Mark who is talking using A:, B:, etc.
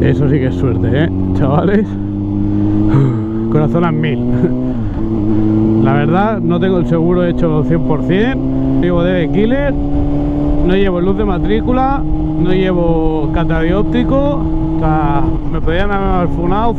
A: Eso sí que es suerte, chavales. Corazón a 1000. La verdad, no tengo el seguro hecho 100%. Llevo DB Killer, no llevo luz de matrícula, no llevo catadióptico. O sea, me podían haber funado.